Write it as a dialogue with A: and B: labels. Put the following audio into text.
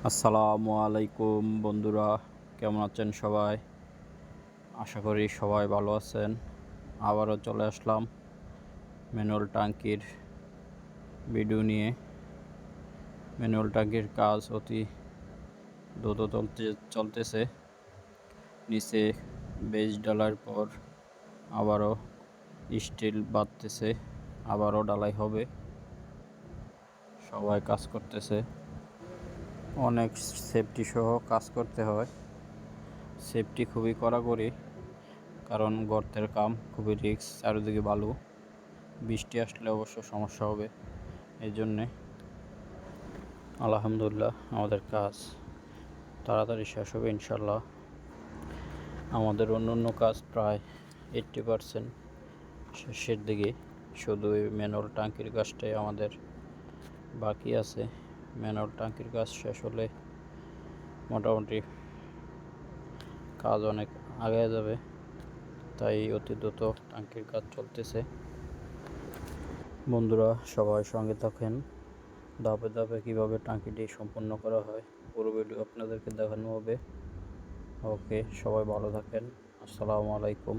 A: আসসালামু আলাইকুম বন্ধুরা, কেমন আছেন সবাই? আশা করি সবাই ভালো আছেন। আবারও চলে আসলাম ম্যানুয়াল ট্যাঙ্কির ভিডিও নিয়ে। ম্যানুয়াল ট্যাঙ্কির কাজ অতি দ্রুত চলতেছে। নিচে বেজ ঢালাইয়ের পর আবারও স্টিল বাঁধতেছে, আবারও ঢালাই হবে। সবাই কাজ করতেছে, অনেক সেফটি সহ কাজ করতে হয়। সেফটি খুবই কড়াকড়ি, কারণ গর্তের কাম খুবই রিস্ক, চারিদিকে বালু, বৃষ্টি আসলে অবশ্য সমস্যা হবে। এই জন্যে আলহামদুলিল্লাহ আমাদের কাজ তাড়াতাড়ি শেষ হবে ইনশাল্লাহ। আমাদের অন্য কাজ প্রায় 80% শেষের দিকে, শুধু এই ম্যানুয়াল ট্যাঙ্কির কাজটাই আমাদের বাকি আছে। ম্যানুয়াল ট্যাঙ্কির কাজ শেষ হলে মোটামুটি কাজ অনেক আগে যাবে, তাই অতি দ্রুত ট্যাঙ্কির কাজ চলতেছে। বন্ধুরা সবাই সঙ্গে থাকেন, ধাপে ধাপে কীভাবে ট্যাঙ্কিটি সম্পন্ন করা হয় পুরো ভিডিও আপনাদেরকে দেখানো হবে। ওকে, সবাই ভালো থাকেন। আসসালামু আলাইকুম।